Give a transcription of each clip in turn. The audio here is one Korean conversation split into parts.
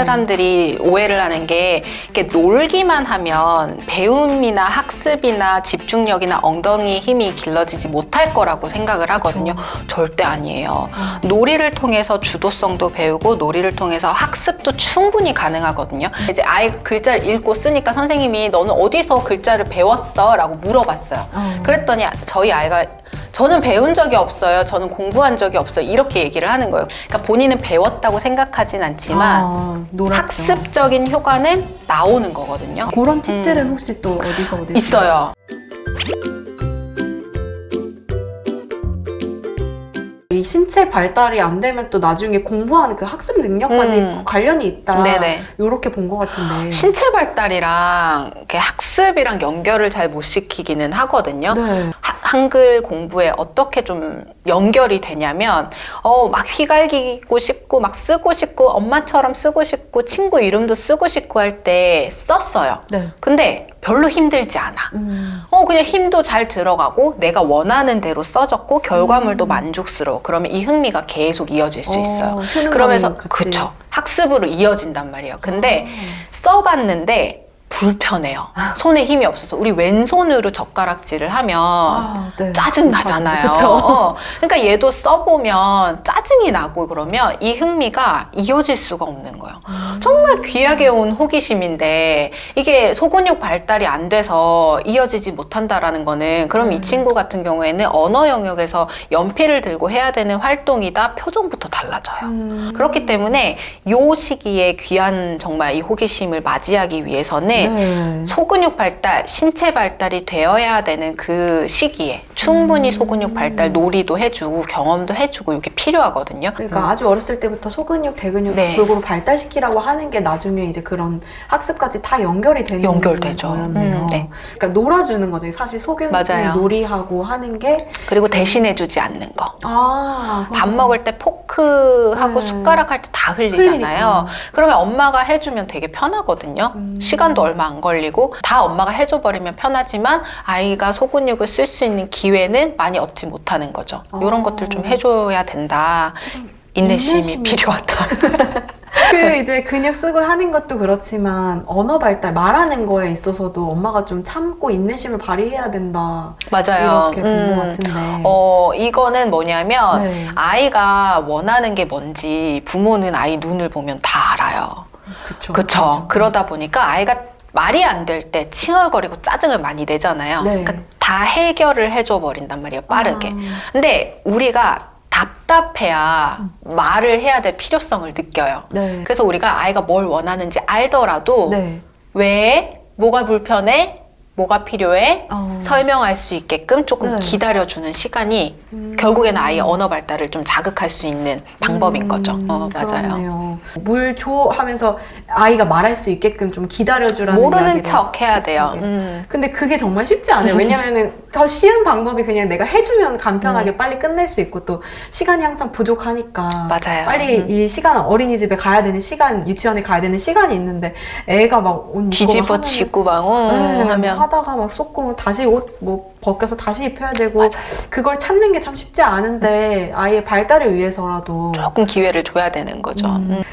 사람들이 오해를 하는 게 이렇게 놀기만 하면 배움이나 학습이나 집중력이나 엉덩이 힘이 길러지지 못할 거라고 생각을 하거든요. 절대 아니에요. 놀이를 통해서 주도성도 배우고 놀이를 통해서 학습도 충분히 가능하거든요. 이제 아이가 글자를 읽고 쓰니까 선생님이 너는 어디서 글자를 배웠어? 라고 물어봤어요. 그랬더니 저희 아이가 저는 배운 적이 없어요. 저는 공부한 적이 없어요. 이렇게 얘기를 하는 거예요. 그러니까 본인은 배웠다고 생각하진 않지만 학습적인 효과는 나오는 거거든요. 그런 팁들은 혹시 또 어디서 있어요. 이 신체 발달이 안 되면 또 나중에 공부하는 그 학습 능력까지 관련이 있다. 네네. 이렇게 본 것 같은데. 신체 발달이랑 이렇게 학습이랑 연결을 잘 못 시키기는 하거든요. 네. 한글 공부에 어떻게 좀 연결이 되냐면 막 휘갈기고 싶고 막 쓰고 싶고 엄마처럼 쓰고 싶고 친구 이름도 쓰고 싶고 할 때 썼어요. 네. 근데 별로 힘들지 않아. 그냥 힘도 잘 들어가고 내가 원하는 대로 써졌고 결과물도 만족스러워. 그러면 이 흥미가 계속 이어질 수 있어요. 그러면서 그쵸. 학습으로 이어진단 말이에요. 근데 써봤는데 불편해요. 손에 힘이 없어서. 우리 왼손으로 젓가락질을 하면 네. 짜증 나잖아요. 그러니까 얘도 써보면 짜증이 나고 그러면 이 흥미가 이어질 수가 없는 거예요. 정말 귀하게 온 호기심인데 이게 소근육 발달이 안 돼서 이어지지 못한다라는 거는 그럼 이 친구 같은 경우에는 언어 영역에서 연필을 들고 해야 되는 활동이다 표정부터 달라져요. 그렇기 때문에 이 시기에 귀한 정말 이 호기심을 맞이하기 위해서는 소근육 발달, 신체 발달이 되어야 되는 그 시기에 충분히 소근육 발달 놀이도 해주고 경험도 해주고 이게 필요하거든요. 그러니까 아주 어렸을 때부터 소근육, 대근육 골고루 발달시키라고 하는 게 나중에 이제 그런 학습까지 다 연결이 되는 연결되죠. 네. 그러니까 놀아주는 거죠. 사실 소근육 놀이하고 하는 게 그리고 대신해주지 않는 거. 밥 먹을 때 포크하고 숟가락 할 때 다 흘리잖아요. 그러면 엄마가 해주면 되게 편하거든요. 시간도 얼마 안 걸리고 다 엄마가 해줘버리면 편하지만 아이가 소근육을 쓸 수 있는 기회는 많이 얻지 못하는 거죠. 이런 것들 좀 해줘야 된다. 인내심이 필요하다. 그 이제 근육 쓰고 하는 것도 그렇지만 언어 발달, 말하는 거에 있어서도 엄마가 좀 참고 인내심을 발휘해야 된다. 맞아요. 이렇게 본 것 같은데. 이거는 뭐냐면 아이가 원하는 게 뭔지 부모는 아이 눈을 보면 다 알아요. 그쵸. 그러다 보니까 아이가 말이 안 될 때 칭얼거리고 짜증을 많이 내잖아요. 그러니까 다 해결을 해줘 버린단 말이에요. 빠르게. 근데 우리가 답답해야 말을 해야 될 필요성을 느껴요. 그래서 우리가 아이가 뭘 원하는지 알더라도 왜? 뭐가 불편해? 뭐가 필요해? 설명할 수 있게끔 조금 기다려주는 시간이 결국에는 아이의 언어 발달을 좀 자극할 수 있는 방법인 거죠. 맞아요. 물 줘 하면서 아이가 말할 수 있게끔 좀 기다려주라는 모르는 척 해야 돼요. 근데 그게 정말 쉽지 않아요. 왜냐면은 더 쉬운 방법이 그냥 내가 해주면 간편하게 빨리 끝낼 수 있고 또 시간이 항상 부족하니까 맞아요. 빨리 이 시간 어린이집에 가야 되는 시간, 유치원에 가야 되는 시간이 있는데 애가 막 뒤집어지고 막 하면 하다가 막 쏟고 다시 옷 뭐 벗겨서 다시 입혀야 되고 맞아요. 그걸 찾는 게 참 쉽지 않은데 아이의 발달을 위해서라도 조금 기회를 줘야 되는 거죠.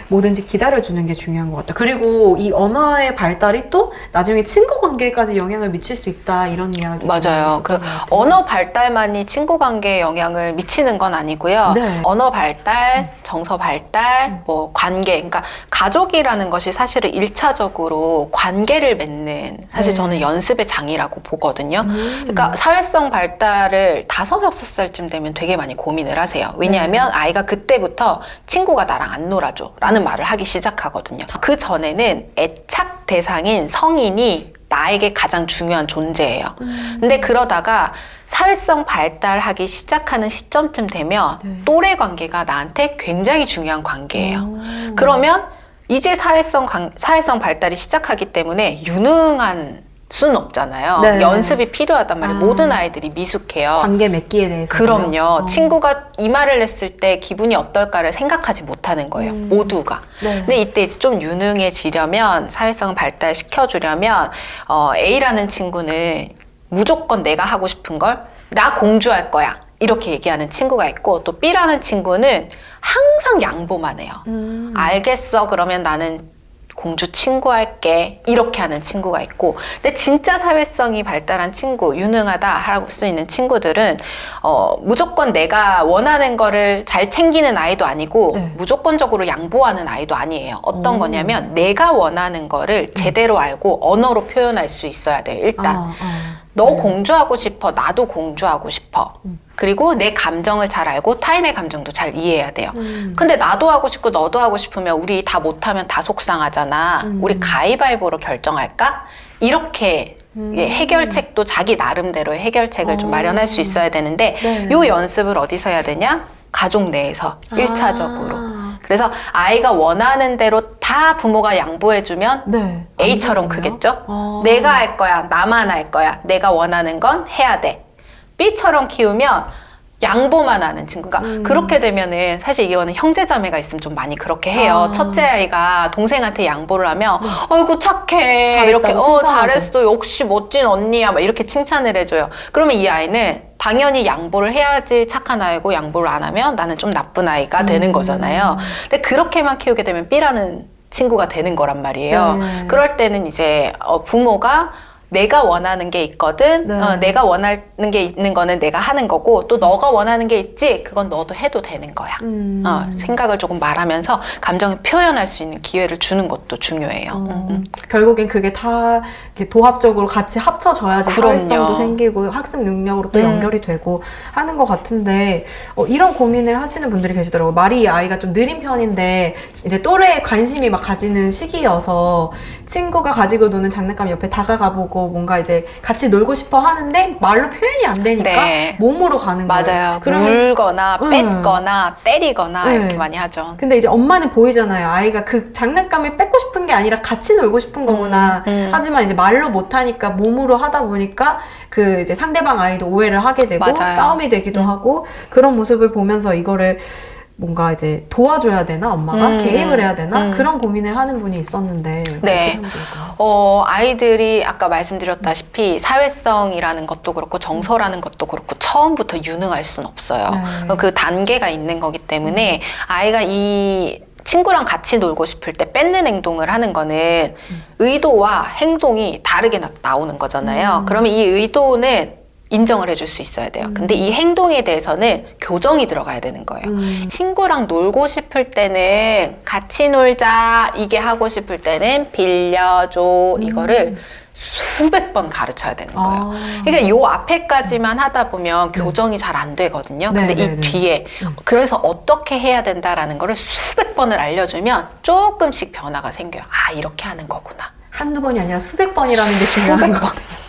뭐든지 기다려주는 게 중요한 것 같아요. 그리고 이 언어의 발달이 또 나중에 친구 관계까지 영향을 미칠 수 있다 이런 이야기 맞아요. 그리고 언어 발달만이 친구 관계에 영향을 미치는 건 아니고요. 언어 발달, 정서 발달, 뭐 관계, 그러니까 가족이라는 것이 사실은 1차적으로 관계를 맺는 사실 저는 연습의 장이라고 보거든요. 그러니까 사회성 발달을 5, 6살쯤 되면 되게 많이 고민을 하세요. 왜냐하면 아이가 그때부터 친구가 나랑 안 놀아줘 라는 말을 하기 시작하거든요. 그 전에는 애착 대상인 성인이 나에게 가장 중요한 존재예요. 근데 그러다가 사회성 발달하기 시작하는 시점쯤 되면 또래 관계가 나한테 굉장히 중요한 관계예요. 그러면 이제 사회성 발달이 시작하기 때문에 유능한 수는 없잖아요. 연습이 필요하단 말이에요. 모든 아이들이 미숙해요. 관계 맺기에 대해서. 그럼요. 친구가 이 말을 했을 때 기분이 어떨까를 생각하지 못하는 거예요. 모두가. 근데 이때 이제 좀 유능해지려면 사회성 발달시켜주려면 A라는 친구는 무조건 내가 하고 싶은 걸 나 공주할 거야. 이렇게 얘기하는 친구가 있고 또 B라는 친구는 항상 양보만 해요. 알겠어. 그러면 나는 공주 친구 할게 이렇게 하는 친구가 있고, 근데 진짜 사회성이 발달한 친구, 유능하다 할 수 있는 친구들은 무조건 내가 원하는 거를 잘 챙기는 아이도 아니고 네. 무조건적으로 양보하는 아이도 아니에요. 어떤 거냐면 내가 원하는 거를 제대로 알고 언어로 표현할 수 있어야 돼요. 일단 너 공주하고 싶어, 나도 공주하고 싶어. 그리고 내 감정을 잘 알고 타인의 감정도 잘 이해해야 돼요. 근데 나도 하고 싶고 너도 하고 싶으면 우리 다 못하면 다 속상하잖아. 우리 가위바위보로 결정할까? 이렇게 예, 해결책도 자기 나름대로의 해결책을 좀 마련할 수 있어야 되는데 네. 요 연습을 어디서 해야 되냐? 가족 내에서 일차적으로. 그래서 아이가 원하는 대로 다 부모가 양보해주면 네. A처럼 크겠죠? 내가 할 거야, 나만 할 거야, 내가 원하는 건 해야 돼. B처럼 키우면 양보만 하는 친구가 그렇게 되면은 사실 이거는 형제자매가 있으면 좀 많이 그렇게 해요. 첫째 아이가 동생한테 양보를 하면 아이고 착해 이렇게 잘했어 역시 멋진 언니야 막 이렇게 칭찬을 해줘요. 그러면 이 아이는 당연히 양보를 해야지 착한 아이고, 양보를 안 하면 나는 좀 나쁜 아이가 되는 거잖아요. 근데 그렇게만 키우게 되면 B라는 친구가 되는 거란 말이에요. 네. 그럴 때는 이제 부모가 내가 원하는 게 있거든. 네. 내가 원하는 게 있는 거는 내가 하는 거고, 또 너가 원하는 게 있지, 그건 너도 해도 되는 거야. 생각을 조금 말하면서 감정을 표현할 수 있는 기회를 주는 것도 중요해요. 결국엔 그게 다 이렇게 도합적으로 같이 합쳐져야지 그럼요. 사회성도 생기고 학습 능력으로 또 연결이 되고 하는 것 같은데, 이런 고민을 하시는 분들이 계시더라고요. 말이 아이가 좀 느린 편인데 이제 또래에 관심이 막 가지는 시기여서 친구가 가지고 노는 장난감 옆에 다가가보고 뭔가 이제 같이 놀고 싶어 하는데 말로 표현이 안 되니까 네. 몸으로 가는 거예요. 맞아요. 그러면 물거나 뺏거나 때리거나 네. 이렇게 많이 하죠. 근데 이제 엄마는 보이잖아요. 아이가 그 장난감을 뺏고 싶은 게 아니라 같이 놀고 싶은 거구나. 하지만 이제 말로 못하니까 몸으로 하다 보니까 그 이제 상대방 아이도 오해를 하게 되고 맞아요. 싸움이 되기도 하고, 그런 모습을 보면서 이거를 뭔가 이제 도와줘야 되나, 엄마가 개입을 해야 되나, 그런 고민을 하는 분이 있었는데 네. 어떻게 하면 좋을까요? 아이들이 아까 말씀드렸다시피 사회성이라는 것도 그렇고 정서라는 것도 그렇고 처음부터 유능할 수는 없어요. 네. 그 단계가 있는 거기 때문에 아이가 이 친구랑 같이 놀고 싶을 때 뺏는 행동을 하는 거는 의도와 행동이 다르게 나오는 거잖아요. 그러면 이 의도는 인정을 해줄 수 있어야 돼요. 근데 이 행동에 대해서는 교정이 들어가야 되는 거예요. 친구랑 놀고 싶을 때는 같이 놀자, 이게 하고 싶을 때는 빌려줘, 이거를 수백 번 가르쳐야 되는 거예요. 그러니까 요 앞에까지만 하다 보면 교정이 잘 안 되거든요. 근데 이 뒤에 그래서 어떻게 해야 된다라는 거를 수백 번을 알려주면 조금씩 변화가 생겨요. 아, 이렇게 하는 거구나. 한두 번이 아니라 수백 번이라는 게 중요한 것 같아요.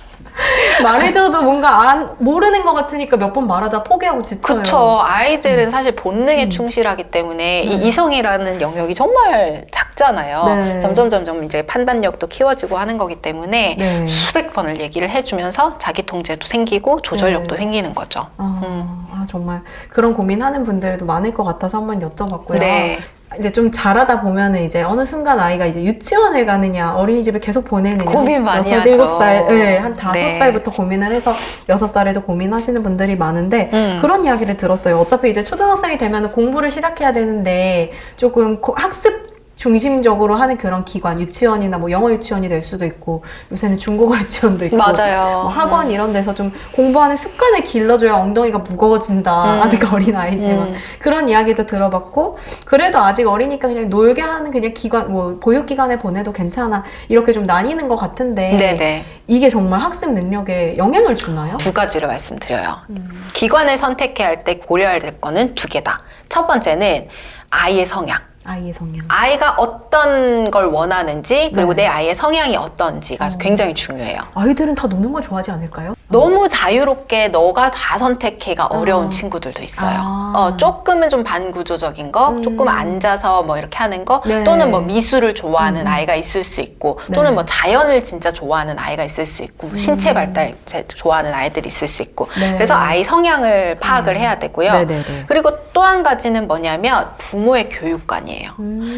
말해줘도 뭔가 모르는 것 같으니까 몇 번 말하다 포기하고 지쳐요. 그쵸. 아이들은 사실 본능에 충실하기 때문에 이 이성이라는 영역이 정말 작잖아요. 네. 점점 이제 판단력도 키워지고 하는 거기 때문에 네. 수백 번을 얘기를 해주면서 자기 통제도 생기고 조절력도 생기는 거죠. 정말 그런 고민하는 분들도 많을 것 같아서 한번 여쭤봤고요. 네. 이제 좀 자라다 보면은 이제 어느 순간 아이가 이제 유치원을 가느냐, 어린이집에 계속 보내느냐. 고민 많이 6, 하죠. 7살, 네, 한 5살부터 네. 고민을 해서 6살에도 고민하시는 분들이 많은데, 그런 이야기를 들었어요. 어차피 이제 초등학생이 되면 공부를 시작해야 되는데, 조금 학습 중심적으로 하는 그런 기관, 유치원이나 뭐 영어 유치원이 될 수도 있고, 요새는 중국어 유치원도 있고, 맞아요. 뭐 학원 이런 데서 좀 공부하는 습관을 길러줘야 엉덩이가 무거워진다. 아직 어린 아이지만. 그런 이야기도 들어봤고, 그래도 아직 어리니까 그냥 놀게 하는 그냥 기관, 뭐 보육기관에 보내도 괜찮아. 이렇게 좀 나뉘는 것 같은데, 네네. 이게 정말 학습 능력에 영향을 주나요? 두 가지를 말씀드려요. 기관을 선택해야 할 때 고려해야 될 거는 두 개다. 첫 번째는 아이의 성향. 아이의 성향. 아이가 어떤 걸 원하는지, 그리고 네. 내 아이의 성향이 어떤지가 굉장히 중요해요. 아이들은 다 노는 걸 좋아하지 않을까요? 너무 자유롭게 너가 다 선택해가 어려운 친구들도 있어요. 조금은 좀 반구조적인 거, 조금 앉아서 뭐 이렇게 하는 거, 네. 또는 뭐 미술을 좋아하는 아이가 있을 수 있고, 또는 네. 뭐 자연을 진짜 좋아하는 아이가 있을 수 있고, 신체 발달 좋아하는 아이들이 있을 수 있고, 네. 그래서 아이 성향을 파악을 해야 되고요. 네네네. 그리고 또 한 가지는 뭐냐면 부모의 교육관이에요.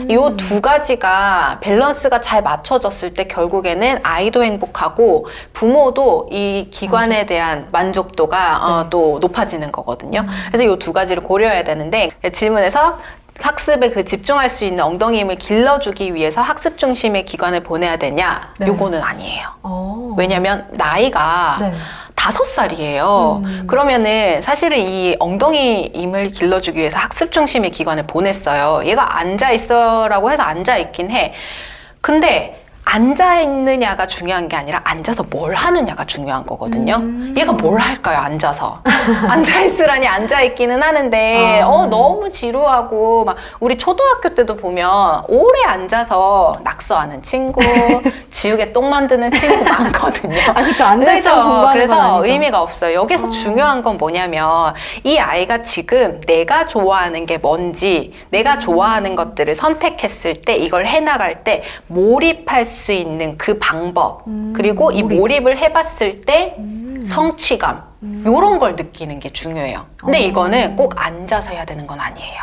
이 두 가지가 밸런스가 잘 맞춰졌을 때 결국에는 아이도 행복하고 부모도 이 기관에 대한 만족도가 또 높아지는 거거든요. 그래서 이 두 가지를 고려해야 되는데 질문에서 학습에 그 집중할 수 있는 엉덩이 힘을 길러주기 위해서 학습 중심의 기관을 보내야 되냐? 네. 요거는 아니에요. 어. 왜냐면 나이가 네. 5살이에요. 그러면은 사실은 이 엉덩이 힘을 길러주기 위해서 학습 중심의 기관을 보냈어요. 얘가 앉아있어라고 해서 앉아있긴 해. 근데 앉아있느냐가 중요한 게 아니라 앉아서 뭘 하느냐가 중요한 거거든요. 얘가 뭘 할까요, 앉아서? 앉아있으라니 앉아있기는 하는데, 너무 지루하고, 막, 우리 초등학교 때도 보면, 오래 앉아서 낙서하는 친구, 지우개 똥 만드는 친구 많거든요. 아, 그쵸. 앉아있다고 그렇죠. 공부하는 그래서 건 아니죠. 의미가 없어요. 여기서 중요한 건 뭐냐면, 이 아이가 지금 내가 좋아하는 게 뭔지, 내가 좋아하는 것들을 선택했을 때, 이걸 해나갈 때, 몰입할 수 있는 그 방법, 그리고 이 몰입을 해봤을 때 성취감, 요런 걸 느끼는 게 중요해요. 근데 이거는 꼭 앉아서 해야 되는 건 아니에요.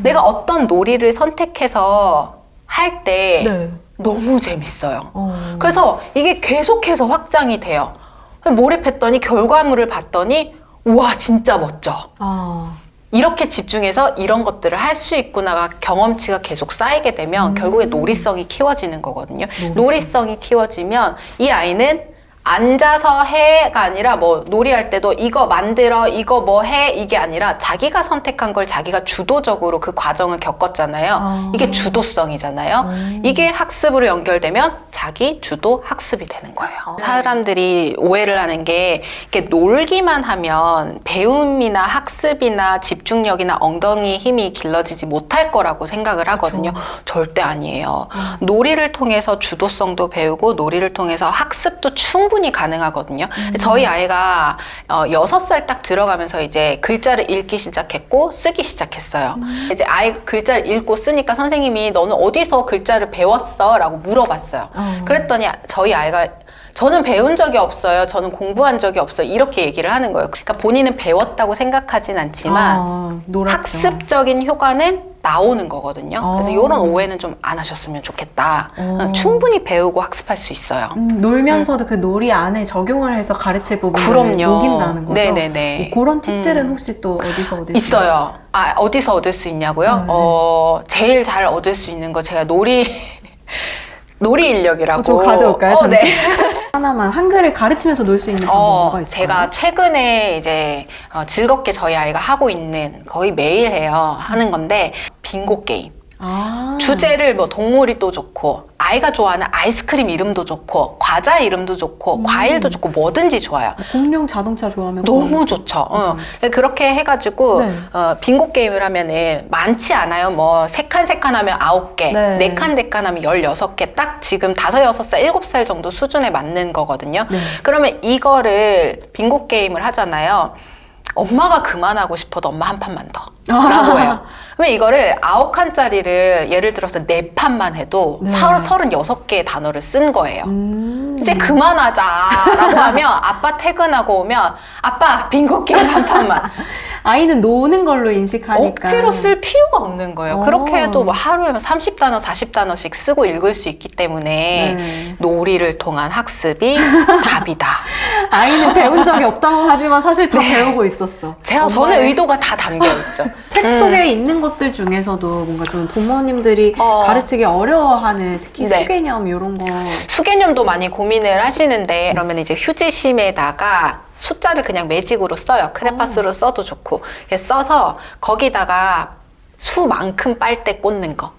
내가 어떤 놀이를 선택해서 할 때 네. 너무 재밌어요. 그래서 이게 계속해서 확장이 돼요. 몰입했더니 결과물을 봤더니 우와 진짜 멋져. 이렇게 집중해서 이런 것들을 할 수 있구나가 경험치가 계속 쌓이게 되면 결국에 놀이성이 키워지는 거거든요. 놀이성이 키워지면 이 아이는 앉아서 해가 아니라 뭐 놀이할 때도 이거 만들어 이거 뭐 해 이게 아니라 자기가 선택한 걸 자기가 주도적으로 그 과정을 겪었잖아요. 이게 주도성이잖아요. 이게 학습으로 연결되면 자기 주도 학습이 되는 거예요. 사람들이 오해를 하는 게 이렇게 놀기만 하면 배움이나 학습이나 집중력이나 엉덩이 힘이 길러지지 못할 거라고 생각을 하거든요. 절대 아니에요. 놀이를 통해서 주도성도 배우고 놀이를 통해서 학습도 충분히 가능하거든요. 저희 아이가 6살 딱 들어가면서 이제 글자를 읽기 시작했고 쓰기 시작했어요. 이제 아이가 글자를 읽고 쓰니까 선생님이 너는 어디서 글자를 배웠어? 라고 물어봤어요. 그랬더니 저희 아이가 저는 배운 적이 없어요. 저는 공부한 적이 없어요. 이렇게 얘기를 하는 거예요. 그러니까 본인은 배웠다고 생각하진 않지만 학습적인 효과는 나오는 거거든요. 그래서 이런 오해는 좀 안 하셨으면 좋겠다. 충분히 배우고 학습할 수 있어요. 놀면서도 그 놀이 안에 적용을 해서 가르칠 부분을 그럼요. 녹인다는 거죠? 네네네. 뭐 그런 팁들은 혹시 또 어디서 얻을 수 있어요. 아, 어디서 얻을 수 있냐고요? 제일 잘 얻을 수 있는 거 제가 놀이 인력이라고. 저 가져올까요? 잠시? 네. 하나만 한글을 가르치면서 놀 수 있는 방법이 있을까요? 제가 최근에 이제 즐겁게 저희 아이가 하고 있는 거의 매일 해요. 하는 건데 빙고 게임. 주제를 뭐 동물이도 좋고 아이가 좋아하는 아이스크림 이름도 좋고 과자 이름도 좋고 과일도 좋고 뭐든지 좋아요. 공룡 자동차 좋아하면 너무 좋죠. 그렇게 해가지고 네. 빙고 게임을 하면은 많지 않아요. 뭐 3칸 하면 9개, 네. 4칸 하면 16개. 딱 지금 5, 6살, 7살 정도 수준에 맞는 거거든요. 네. 그러면 이거를 빙고 게임을 하잖아요. 엄마가 그만하고 싶어도 엄마 한 판만 더 라고 해요. 왜 이거를 9칸짜리를 예를 들어서 4판만 해도 네. 36개의 단어를 쓴 거예요. 이제 그만하자 라고 하면 아빠 퇴근하고 오면 아빠 빙고 게임 한 판만. 아이는 노는 걸로 인식하니까 억지로 쓸 필요가 없는 거예요. 그렇게 해도 뭐 하루에 30단어, 40단어씩 쓰고 읽을 수 있기 때문에 네. 놀이를 통한 학습이 답이다. 아이는 배운 적이 없다고 하지만 사실 다 배우고 있었어. 저는 의도가 다 담겨있죠. 책 속에 있는 것들 중에서도 뭔가 좀 부모님들이 가르치기 어려워하는 특히 네. 수개념 이런 거 수개념도 많이 고민을 하시는데 그러면 이제 휴지심에다가 숫자를 그냥 매직으로 써요. 크레파스로 써도 좋고 써서 거기다가 수만큼 빨대 꽂는 거.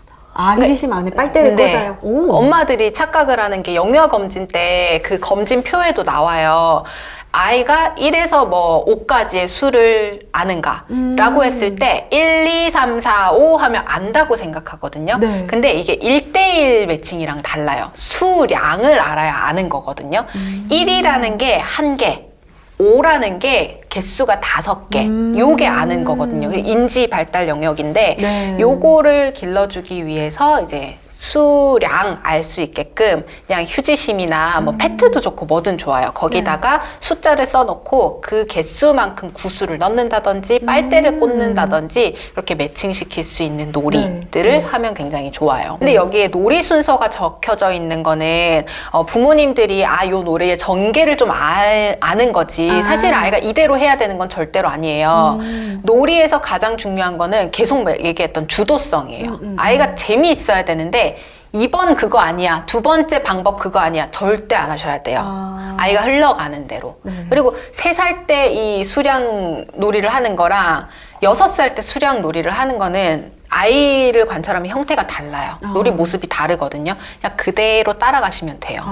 휴지심 안에 빨대를 네. 꽂아요. 오. 엄마들이 착각을 하는 게 영유아 검진 때 그 검진표에도 나와요. 아이가 1에서 뭐 5까지의 수를 아는가 라고 했을 때 1, 2, 3, 4, 5 하면 안다고 생각하거든요. 네. 근데 이게 1대1 매칭이랑 달라요. 수량을 알아야 아는 거거든요. 1이라는 게 1개, 5라는 게 개수가 5개, 요게 아는 거거든요. 인지 발달 영역인데 네. 요거를 길러주기 위해서 이제 수량 알 수 있게끔 그냥 휴지심이나 뭐 패트도 좋고 뭐든 좋아요. 거기다가 숫자를 써놓고 그 개수만큼 구슬을 넣는다든지 빨대를 꽂는다든지 이렇게 매칭시킬 수 있는 놀이들을 하면 굉장히 좋아요. 근데 여기에 놀이 순서가 적혀져 있는 거는 부모님들이 요 놀이의 전개를 좀 아는 거지 사실 아이가 이대로 해야 되는 건 절대로 아니에요. 놀이에서 가장 중요한 거는 계속 얘기했던 주도성이에요. 아이가 재미있어야 되는데 이번 그거 아니야, 두 번째 방법 그거 아니야, 절대 안 하셔야 돼요. 아이가 흘러가는 대로. 그리고 3살 때 이 수량 놀이를 하는 거랑 6살 때 수량 놀이를 하는 거는 아이를 관찰하면 형태가 달라요. 놀이 모습이 다르거든요. 그냥 그대로 따라가시면 돼요.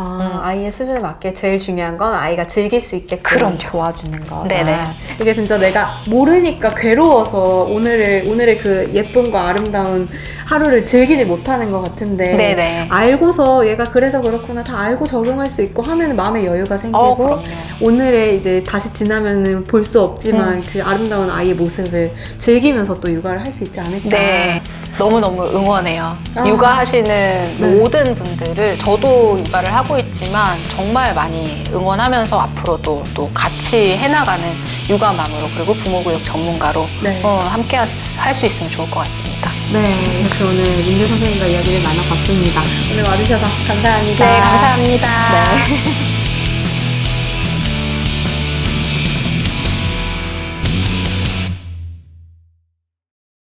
아이의 수준에 맞게 제일 중요한 건 아이가 즐길 수 있게끔 그럼요. 도와주는 거. 네네. 이게 진짜 내가 모르니까 괴로워서 오늘의 그 예쁨과 아름다운 하루를 즐기지 못하는 것 같은데 네네. 알고서 얘가 그래서 그렇구나 다 알고 적용할 수 있고 하면 마음의 여유가 생기고 그럼요. 오늘의 이제 다시 지나면은 볼 수 없지만 그 아름다운 아이의 모습을 즐기면서 또 육아를 할 수 있지 않을까. 네. 너무너무 응원해요. 육아하시는 모든 분들을 저도 육아를 하고 있지만 정말 많이 응원하면서 앞으로도 또 같이 해나가는 육아맘으로 그리고 부모교육 전문가로 함께 할 수 있으면 좋을 것 같습니다. 네, 이렇게 오늘 민주 선생님과 이야기를 나눠봤습니다. 오늘 와주셔서 감사합니다. 네, 감사합니다. 네.